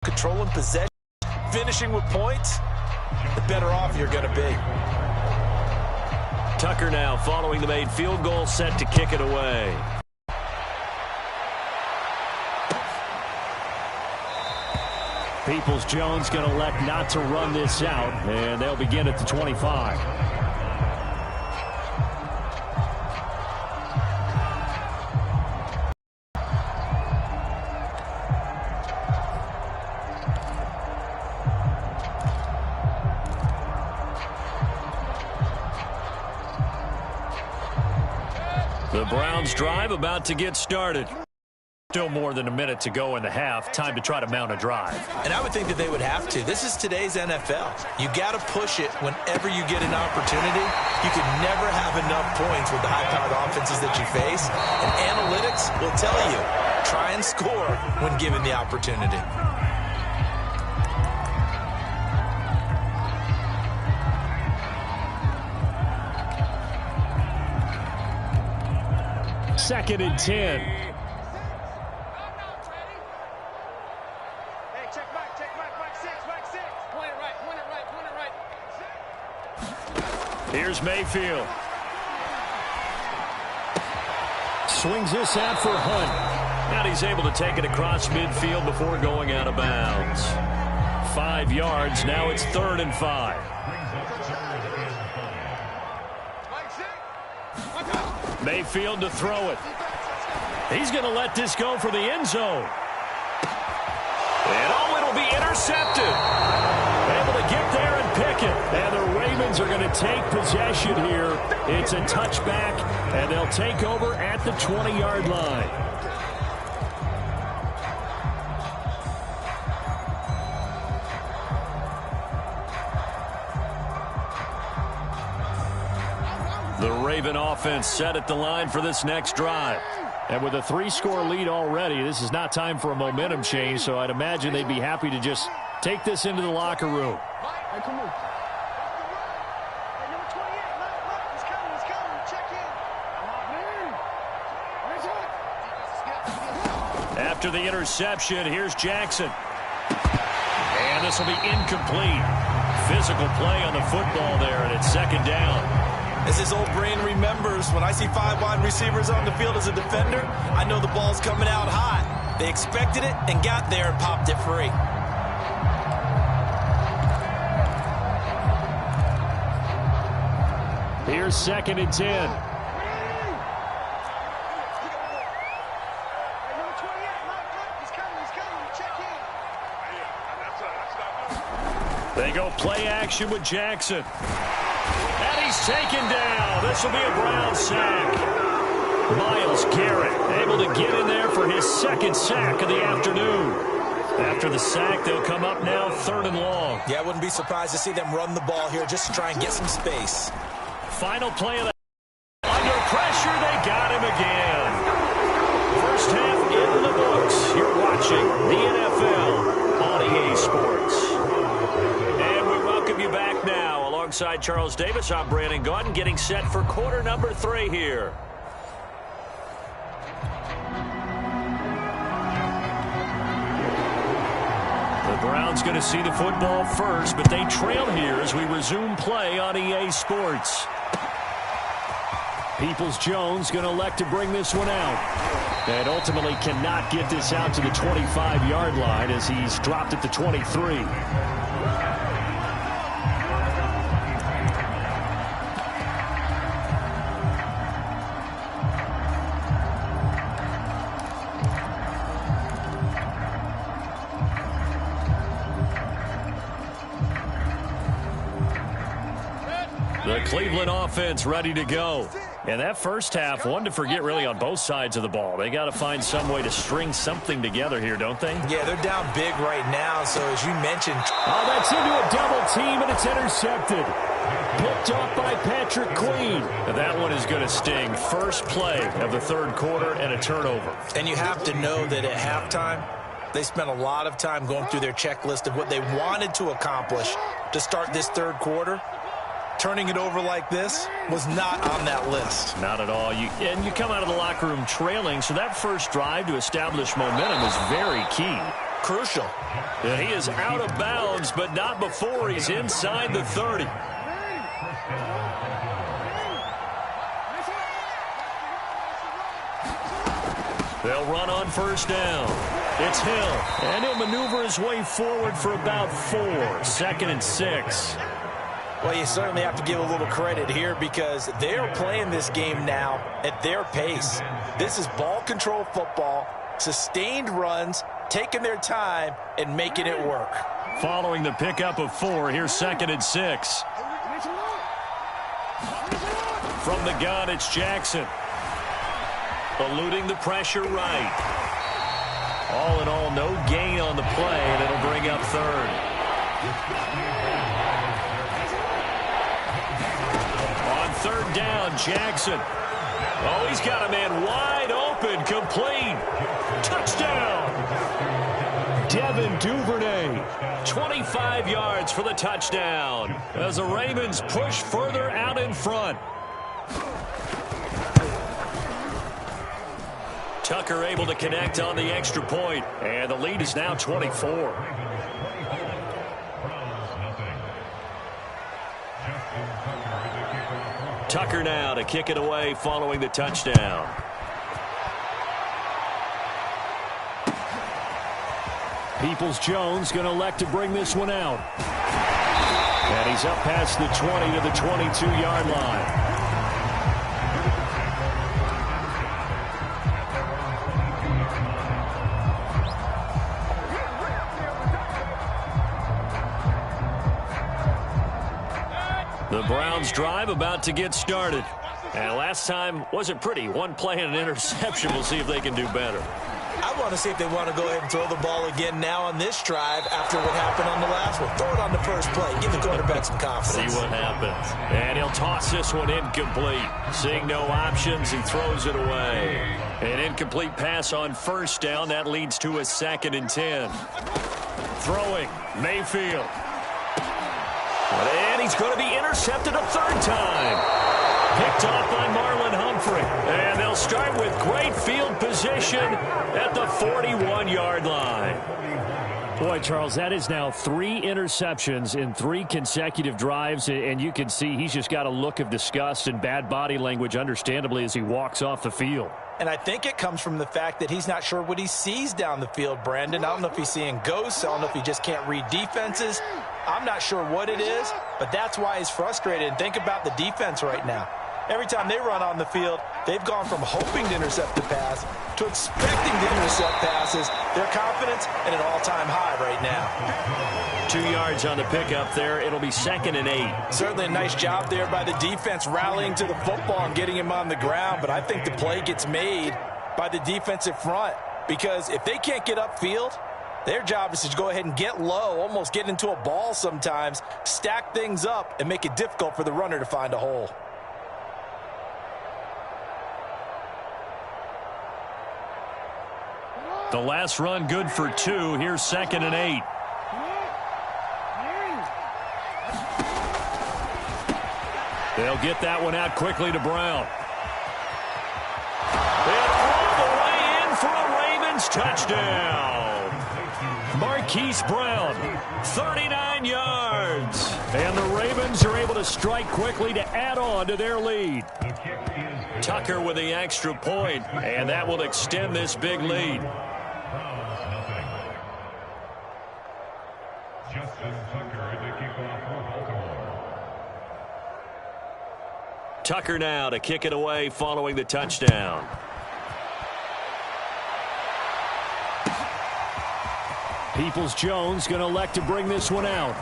controlling possession, finishing with points, the better off you're going to be. Tucker now following the made field goal, set to kick it away. Peoples-Jones going to elect not to run this out, and they'll begin at the 25. The Browns drive about to get started. Still more than a minute to go in the half. Time to try to mount a drive. And I would think that they would have to. This is today's NFL. You got to push it whenever you get an opportunity. You can never have enough points with the high-powered offenses that you face. And analytics will tell you, try and score when given the opportunity. Second and 10. Here's Mayfield. Swings this out for Hunt. And he's able to take it across midfield before going out of bounds. 5 yards. Now it's 3rd and 5. Mayfield to throw it. He's going to let this go for the end zone. And it'll be intercepted. Able to get there and pick it. And the Ravens are going to take possession here. It's a touchback, and they'll take over at the 20-yard line. The Raven offense set at the line for this next drive. And with a 3-score lead already, this is not time for a momentum change, so I'd imagine they'd be happy to just take this into the locker room. After the interception, here's Jackson. And this will be incomplete. Physical play on the football there, and it's 2nd down. As his old brain remembers, when I see 5 wide receivers on the field as a defender, I know the ball's coming out hot. They expected it and got there and popped it free. Here's 2nd and 10. They go play action with Jackson. And he's taken down. This will be a Brown sack. Myles Garrett able to get in there for his 2nd sack of the afternoon. After the sack, they'll come up now 3rd and long. Yeah, I wouldn't be surprised to see them run the ball here just to try and get some space. Final play of the under pressure, they got him again. First half in the books. You're watching the NFL on EA Sports. And we welcome you back now. Alongside Charles Davis, I'm Brandon Gaudin, getting set for quarter number 3 here. The Browns going to see the football first, but they trail here as we resume play on EA Sports. Peoples-Jones going to elect to bring this one out. And ultimately cannot get this out to the 25-yard line as he's dropped at the 23. The Cleveland offense ready to go. And that first half, one to forget really on both sides of the ball. They got to find some way to string something together here, don't they? Yeah, they're down big right now, so as you mentioned. Oh, that's into a double team, and it's intercepted. Picked off by Patrick Queen. And that one is going to sting. First play of the 3rd quarter and a turnover. And you have to know that at halftime, they spent a lot of time going through their checklist of what they wanted to accomplish to start this 3rd quarter. Turning it over like this was not on that list. Not at all. You come out of the locker room trailing, so that first drive to establish momentum is very key. Crucial. And he is out of bounds, but not before he's inside the 30. They'll run on first down. It's Hill, and he'll maneuver his way forward for about 4. 2nd and 6. Well, you certainly have to give a little credit here because they are playing this game now at their pace. This is ball control football, sustained runs, taking their time and making it work. Following the pickup of 4, here's 2nd and 6. From the gun, it's Jackson. Eluding the pressure right. All in all, no gain on the play, and it'll bring up 3rd. On 3rd down, Jackson. Oh, he's got a man wide open, complete. Touchdown! Devin Duvernay, 25 yards for the touchdown as the Ravens push further out in front. Tucker able to connect on the extra point, and the lead is now 24. Tucker now to kick it away following the touchdown. Peoples-Jones going to elect to bring this one out. And he's up past the 20 to the 22-yard line. The Browns drive about to get started. And last time wasn't pretty. One play and an interception. We'll see if they can do better. I want to see if they want to go ahead and throw the ball again now on this drive after what happened on the last one. Throw it on the first play. Give the quarterback some confidence. See what happens. And he'll toss this one incomplete. Seeing no options, he throws it away. An incomplete pass on first down. That leads to a 2nd and 10. Throwing, Mayfield. And he's going to be intercepted a 3rd time. Picked off by Marlon Humphrey. And they'll start with great field position at the 41-yard line. Boy, Charles, that is now 3 interceptions in 3 consecutive drives. And you can see he's just got a look of disgust and bad body language, understandably, as he walks off the field. And I think it comes from the fact that he's not sure what he sees down the field, Brandon. I don't know if he's seeing ghosts. I don't know if he just can't read defenses. I'm not sure what it is, but that's why he's frustrated. And think about the defense right now. Every time they run on the field, they've gone from hoping to intercept the pass to expecting to intercept passes. Their confidence at an all-time high right now. 2 yards on the pickup there. It'll be 2nd and 8. Certainly a nice job there by the defense rallying to the football and getting him on the ground, but I think the play gets made by the defensive front because if they can't get upfield, their job is to go ahead and get low, almost get into a ball sometimes, stack things up, and make it difficult for the runner to find a hole. The last run good for 2. Here's 2nd and 8. They'll get that one out quickly to Brown. And all the way in for a Ravens touchdown. Marquise Brown, 39 yards. And the Ravens are able to strike quickly to add on to their lead. Tucker with the extra point, and that will extend this big lead. Tucker now to kick it away following the touchdown. Peoples-Jones going to elect to bring this one out.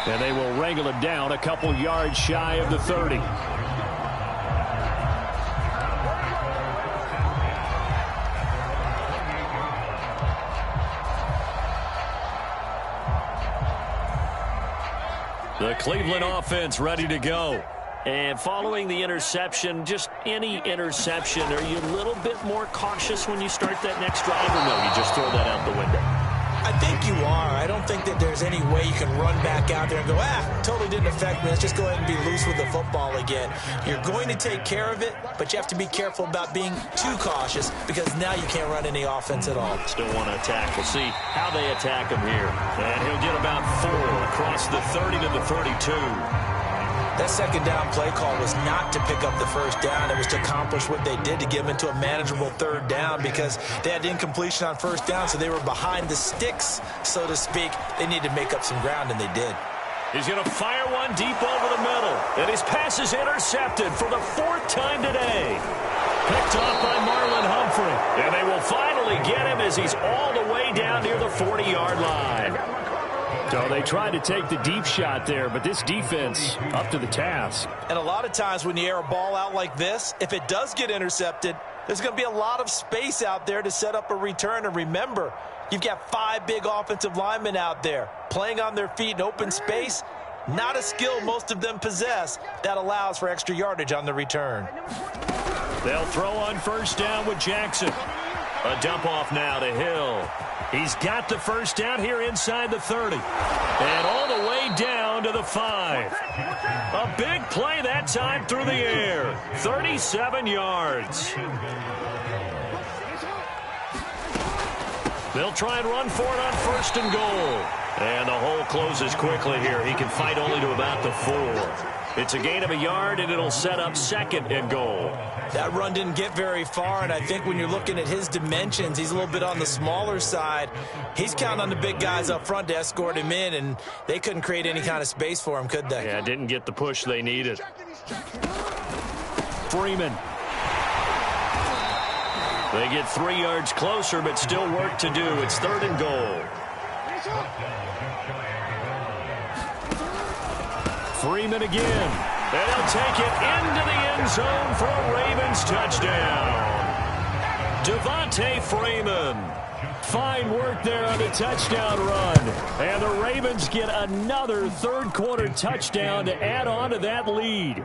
And they will wrangle it down a couple yards shy of the 30. The Cleveland offense ready to go. And following the interception, just any interception, are you a little bit more cautious when you start that next drive, or no, you just throw that out the window? I think you are. I don't think that there's any way you can run back out there and go, totally didn't affect me. Let's just go ahead and be loose with the football again. You're going to take care of it, but you have to be careful about being too cautious because now you can't run any offense at all. Still want to attack. We'll see how they attack him here. And he'll get about 4 across the 30 to the 32. That second down play call was not to pick up the first down. It was to accomplish what they did, to get them into a manageable third down because they had incompletion on first down, so they were behind the sticks, so to speak. They needed to make up some ground, and they did. He's going to fire one deep over the middle. And his pass is intercepted for the 4th time today. Picked off by Marlon Humphrey. And they will finally get him as he's all the way down near the 40-yard line. So they tried to take the deep shot there, but this defense up to the task. And a lot of times when you air a ball out like this, if it does get intercepted, there's going to be a lot of space out there to set up a return. And remember, you've got 5 big offensive linemen out there playing on their feet in open space. Not a skill most of them possess. That allows for extra yardage on the return. They'll throw on first down with Jackson. A dump off now to Hill. He's got the first down here inside the 30. And all the way down to the 5. A big play that time through the air. 37 yards. They'll try and run for it on first and goal. And the hole closes quickly here. He can fight only to about the 4. It's a gain of a yard, and it'll set up second and goal. That run didn't get very far, and I think when you're looking at his dimensions, he's a little bit on the smaller side. He's counting on the big guys up front to escort him in, and they couldn't create any kind of space for him, could they? Yeah, didn't get the push they needed. Freeman. They get 3 yards closer, but still work to do. It's 3rd and goal. Freeman again. And he'll take it into the end zone for a Ravens touchdown. Devontae Freeman. Fine work there on the touchdown run. And the Ravens get another third-quarter touchdown to add on to that lead.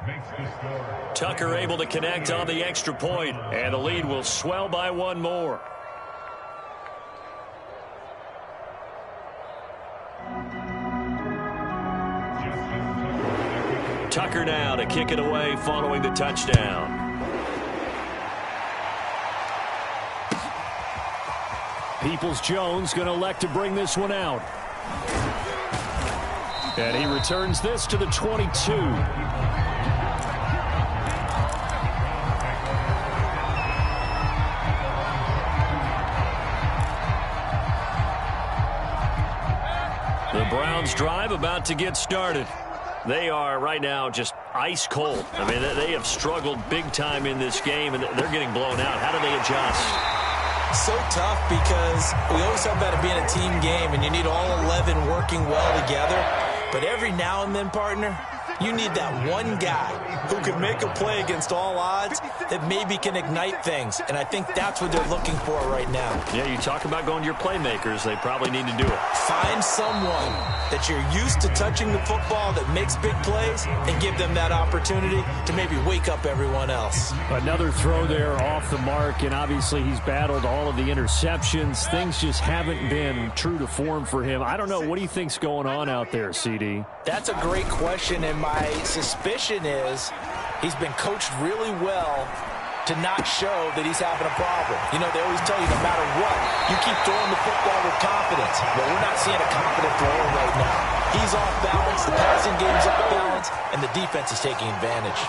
Tucker able to connect on the extra point, and the lead will swell by 1 more. Tucker now to kick it away following the touchdown. Peoples-Jones going to elect to bring this one out. And he returns this to the 22. The Browns drive about to get started. They are right now just ice cold. I mean, they have struggled big time in this game, and they're getting blown out. How do they adjust? So tough because we always talk about it being a team game, and you need all 11 working well together. But every now and then, partner, you need that one guy who can make a play against all odds that maybe can ignite things. And I think that's what they're looking for right now. Yeah, you talk about going to your playmakers. They probably need to do it. Find someone that you're used to touching the football that makes big plays and give them that opportunity to maybe wake up everyone else. Another throw there off the mark, and obviously he's battled all of the interceptions. Things just haven't been true to form for him. I don't know. What do you think's going on out there, CD? That's a great question, and my suspicion is he's been coached really well to not show that he's having a problem. You know, they always tell you no matter what, you keep throwing the football with confidence. Well, we're not seeing a confident thrower right now. He's off balance, the passing game's off balance, and the defense is taking advantage.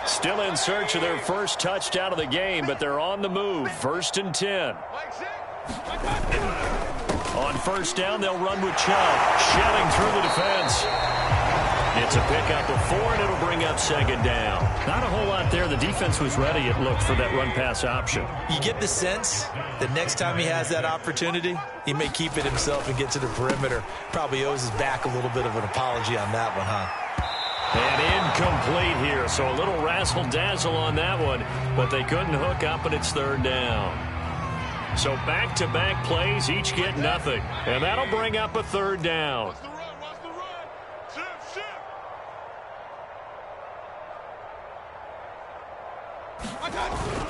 Still in search of their first touchdown of the game, but they're on the move. 1st and 10. On first down, they'll run with Chubb, shelling through the defense. It's a pickup of 4, and it'll bring up 2nd down. Not a whole lot there. The defense was ready, it looked, for that run-pass option. You get the sense that next time he has that opportunity, he may keep it himself and get to the perimeter. Probably owes his back a little bit of an apology on that one, huh? And incomplete here, so a little razzle-dazzle on that one, but they couldn't hook up, and it's 3rd down. So back-to-back plays, each get nothing, and that'll bring up a 3rd down.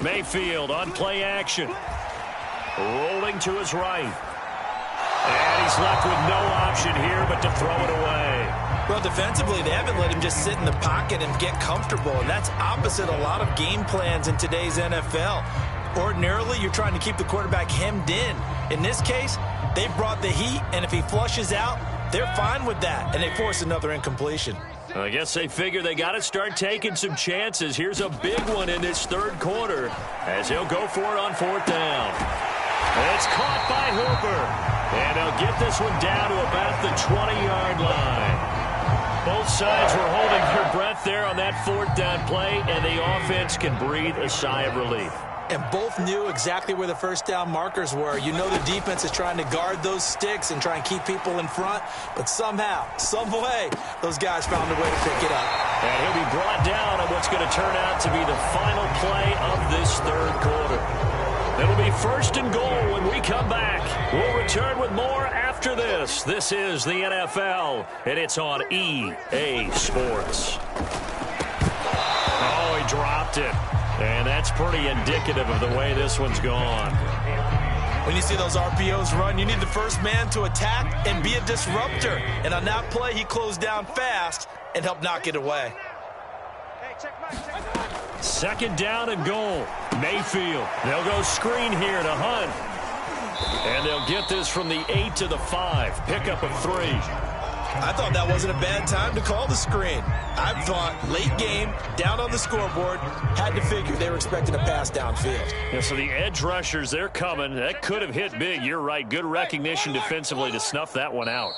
Mayfield on play action. Rolling to his right. And he's left with no option here but to throw it away. Well, defensively, they haven't let him just sit in the pocket and get comfortable, and that's opposite a lot of game plans in today's NFL. Ordinarily, you're trying to keep the quarterback hemmed in. In this case, they brought the heat, and if he flushes out, they're fine with that, and they force another incompletion. I guess they figure they got to start taking some chances. Here's a big one in this third quarter as he'll go for it on fourth down. It's caught by Hooper, and they'll get this one down to about the 20-yard line. Both sides were holding their breath there on that fourth down play, and the offense can breathe a sigh of relief. And both knew exactly where the first down markers were. You know the defense is trying to guard those sticks and try and keep people in front, but somehow, some way, those guys found a way to pick it up. And he'll be brought down on what's going to turn out to be the final play of this third quarter. It'll be first and goal when we come back. We'll return with more after this. This is the NFL, and it's on EA Sports. Oh, he dropped it. And that's pretty indicative of the way this one's gone. When you see those RPOs run, you need the first man to attack and be a disruptor. And on that play, he closed down fast and helped knock it away. Second down and goal. Mayfield. They'll go screen here to Hunt. And they'll get this from the 8 to the 5. Pickup of 3. I thought that wasn't a bad time to call the screen. I thought late game, down on the scoreboard, had to figure they were expecting a pass downfield. Yeah, so the edge rushers, they're coming. That could have hit big. You're right. Good recognition defensively to snuff that one out.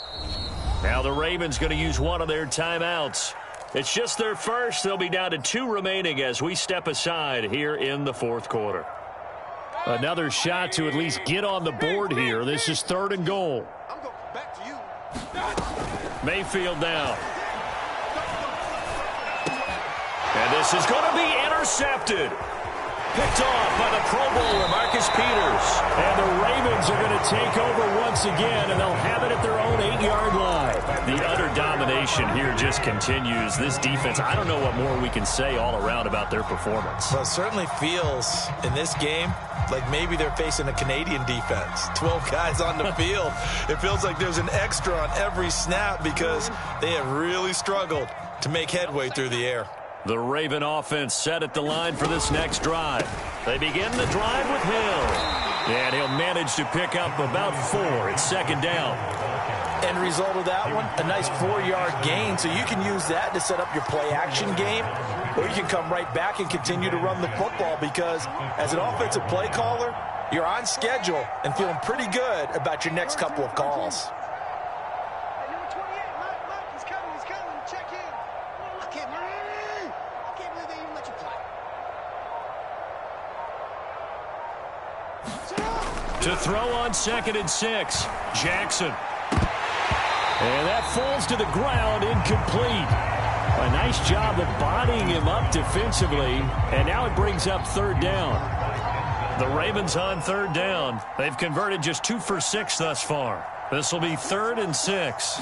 Now the Ravens going to use one of their timeouts. It's just their first. They'll be down to 2 remaining as we step aside here in the fourth quarter. Another shot to at least get on the board here. This is third and goal. I'm going back to you. Mayfield down. And this is going to be intercepted. Picked off by the Pro Bowler, Marcus Peters. And the Ravens are going to take over once again, and they'll have it at their own 8-yard line. The utter domination here just continues. This defense, I don't know what more we can say all around about their performance. Well, it certainly feels in this game like maybe they're facing a Canadian defense. 12 guys on the field. It feels like there's an extra on every snap because they have really struggled to make headway through the air. The Raven offense set at the line for this next drive. They begin the drive with Hill. And he'll manage to pick up about 4. It's second down. End result of that one, a nice 4-yard gain. So you can use that to set up your play-action game, or you can come right back and continue to run the football because as an offensive play caller, you're on schedule and feeling pretty good about your next couple of calls. To throw on 2nd and 6, Jackson. And that falls to the ground, incomplete. A nice job of bodying him up defensively, and now it brings up third down. The Ravens on third down. They've converted just 2 for 6 thus far. This will be 3rd and 6.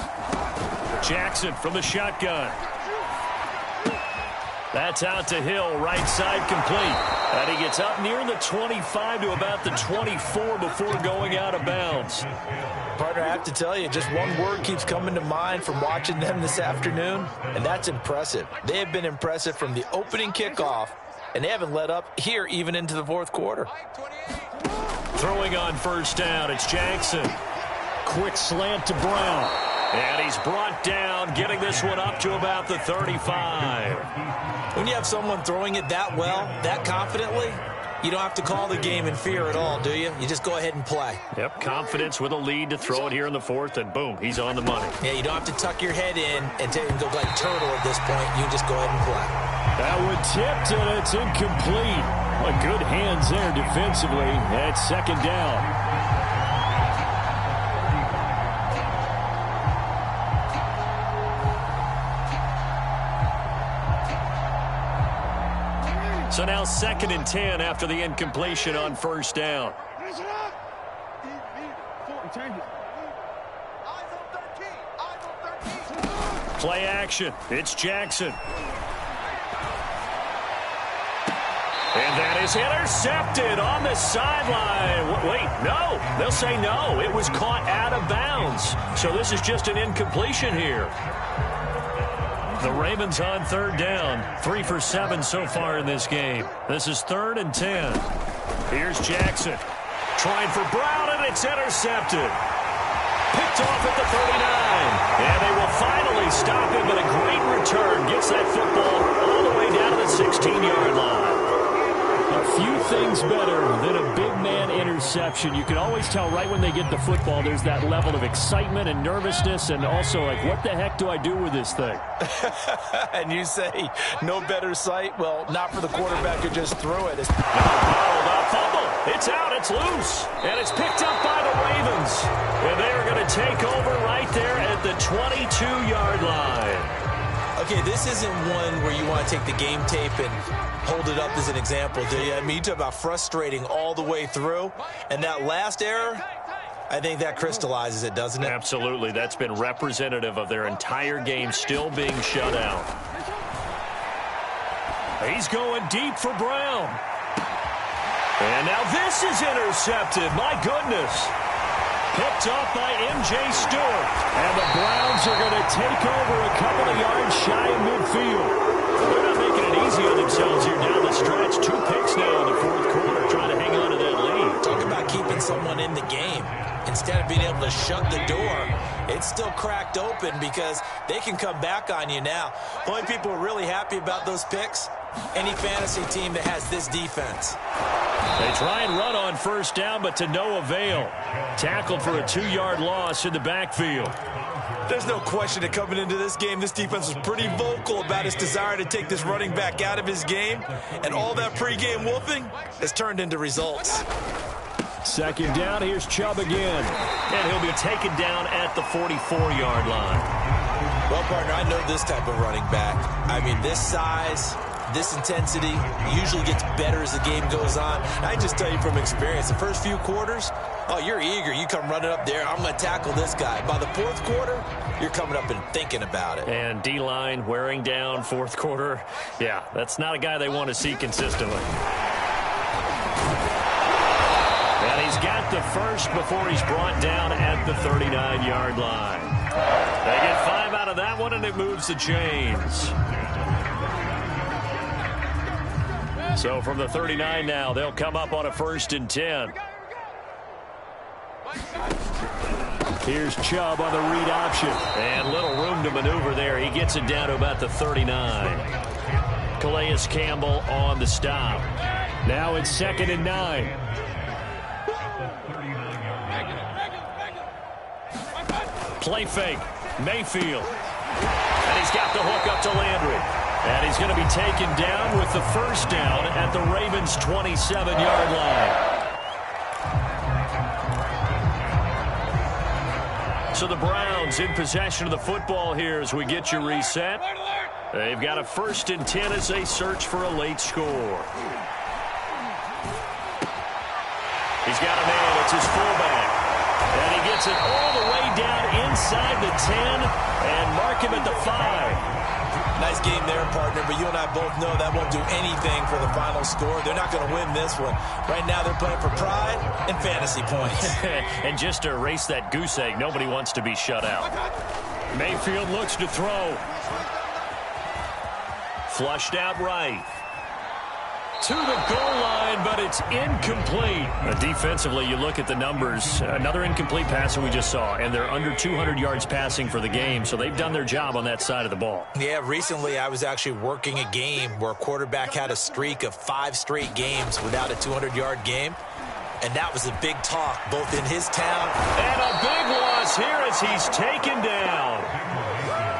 Jackson from the shotgun. That's out to Hill, right side complete. And he gets up near the 25 to about the 24 before going out of bounds. Partner, I have to tell you, just one word keeps coming to mind from watching them this afternoon, and that's impressive. They have been impressive from the opening kickoff, and they haven't let up here even into the fourth quarter. Throwing on first down, it's Jackson. Quick slant to Brown. And he's brought down, getting this one up to about the 35. When you have someone throwing it that well, that confidently, you don't have to call the game in fear at all, do you? You just go ahead and play. Yep, confidence with a lead to throw it here in the fourth, and boom, he's on the money. Yeah, you don't have to tuck your head in and go like turtle at this point. You just go ahead and play. That one tipped, and it's incomplete. Well, good hands there defensively. That's second down. So now 2nd and 10 after the incompletion on first down. Play action. It's Jackson. And that is intercepted on the sideline. Wait, no. They'll say no. It was caught out of bounds. So this is just an incompletion here. The Ravens on third down. 3 for 7 so far in this game. This is 3rd and 10. Here's Jackson. Trying for Brown, and it's intercepted. Picked off at the 39. And they will finally stop him, but a great return. Gets that football all the way down to the 16-yard line. A few things better than a big man interception. You can always tell right when they get the football, there's that level of excitement and nervousness, and also like, what the heck do I do with this thing? And you say, no better sight? Well, not for the quarterback who just threw it. Fumble. It's out. It's loose. And it's picked up by the Ravens. And they are going to take over right there at the 22-yard line. Okay, this isn't one where you want to take the game tape and hold it up as an example, do you? I mean, you talk about frustrating all the way through. And that last error, I think that crystallizes it, doesn't it? Absolutely. That's been representative of their entire game still being shut out. He's going deep for Brown. And now this is intercepted. My goodness. Picked off by M.J. Stewart. And the Browns are going to take over a couple of yards shy of midfield. They're not making it easy on themselves here down the stretch. 2 picks now in the 4th quarter, trying to hang on to that lead. Talk about keeping someone in the game. Instead of being able to shut the door, it's still cracked open because they can come back on you now. The only people who are really happy about those picks, any fantasy team that has this defense. They try and run on first down, but to no avail. Tackled for a 2-yard loss in the backfield. There's no question that coming into this game, this defense was pretty vocal about its desire to take this running back out of his game. And all that pregame wolfing has turned into results. 2nd down, here's Chubb again. And he'll be taken down at the 44-yard line. Well, partner, I know this type of running back. I mean, this size, this intensity usually gets better as the game goes on. I just tell you from experience, the first few quarters, oh, you're eager. You come running up there, I'm going to tackle this guy. By the 4th quarter, you're coming up and thinking about it. And D-line wearing down 4th quarter. Yeah, that's not a guy they want to see consistently. And he's got the first before he's brought down at the 39-yard line. They get 5 out of that one, and it moves the chains. So from the 39 now, they'll come up on a 1st and 10. Here's Chubb on the read option. And little room to maneuver there. He gets it down to about the 39. Calais Campbell on the stop. Now it's 2nd and 9. Play fake. Mayfield. And he's got the hook up to Landry. And he's going to be taken down with the 1st down at the Ravens' 27-yard line. So the Browns in possession of the football here as we get you reset. They've got a 1st and 10 as they search for a late score. He's got a man. It's his fullback. And he gets it all the way down inside the 10 and mark him at the 5. Nice game there, partner, but you and I both know that won't do anything for the final score. They're not going to win this one. Right now they're playing for pride and fantasy points. And just to erase that goose egg, nobody wants to be shut out. Mayfield looks to throw. Flushed out right. To the goal line, but it's incomplete. Defensively, you look at the numbers. Another incomplete pass that we just saw, and they're under 200 yards passing for the game, so they've done their job on that side of the ball. Yeah, recently I was actually working a game where a quarterback had a streak of 5 straight games without a 200-yard game, and that was a big talk both in his town. And a big loss here as he's taken down.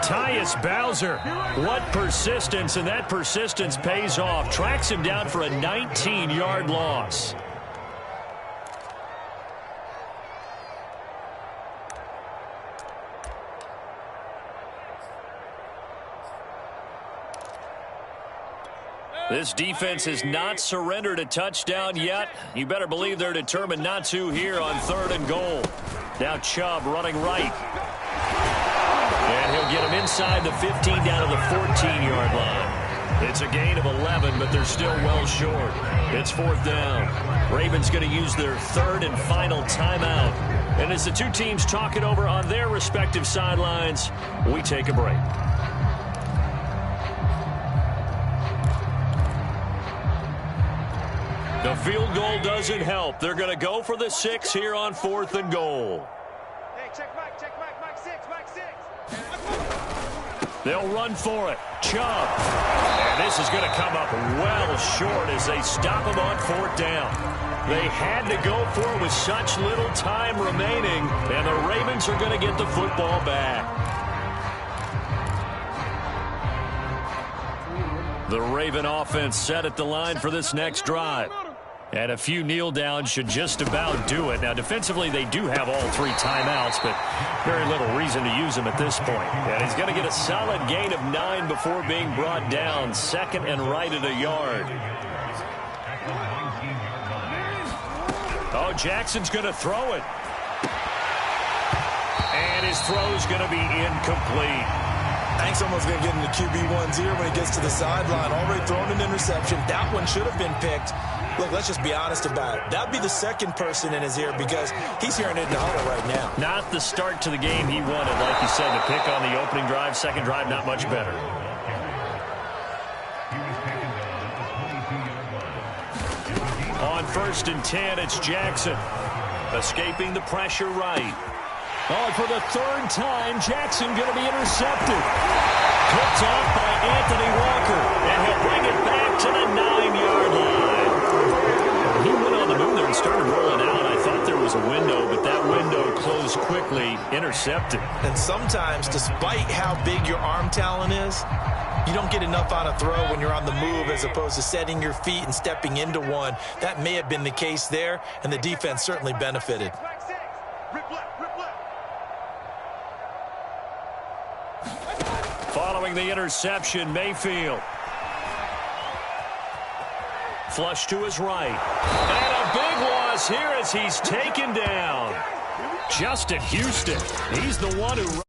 Tyus Bowser, what persistence, and that persistence pays off. Tracks him down for a 19-yard loss. This defense has not surrendered a touchdown yet. You better believe they're determined not to here on 3rd and goal. Now Chubb running right. And he'll get him inside the 15 down to the 14-yard line. It's a gain of 11, but they're still well short. It's 4th down. Ravens going to use their 3rd and final timeout. And as the two teams talk it over on their respective sidelines, we take a break. The field goal doesn't help. They're going to go for the 6 here on 4th and goal. Hey, check Mike 6. They'll run for it. Chubb. And this is going to come up well short as they stop him on 4th down. They had to go for it with such little time remaining, and the Ravens are going to get the football back. The Raven offense set at the line for this next drive. And a few kneel downs should just about do it. Now, defensively, they do have all 3 timeouts, but very little reason to use them at this point. And he's going to get a solid gain of 9 before being brought down. 2nd and right at a yard. Oh, Jackson's going to throw it. And his throw's going to be incomplete. Hank's almost going to get into QB1's ear when he gets to the sideline. Already thrown an interception. That one should have been picked. Look, let's just be honest about it. That would be the second person in his ear because he's hearing it in the huddle right now. Not the start to the game he wanted. Like you said, the pick on the opening drive, second drive, not much better. On 1st and 10, it's Jackson. Escaping the pressure right. Oh, for the 3rd time, Jackson going to be intercepted. Picked off by Anthony Walker, and he'll bring it back to the 9-yard line. He went on the move there and started rolling out. I thought there was a window, but that window closed quickly, intercepted. And sometimes, despite how big your arm talent is, you don't get enough on a throw when you're on the move as opposed to setting your feet and stepping into one. That may have been the case there, and the defense certainly benefited. Following the interception, Mayfield. Flush to his right. And a big loss here as he's taken down. Justin Houston, he's the one who...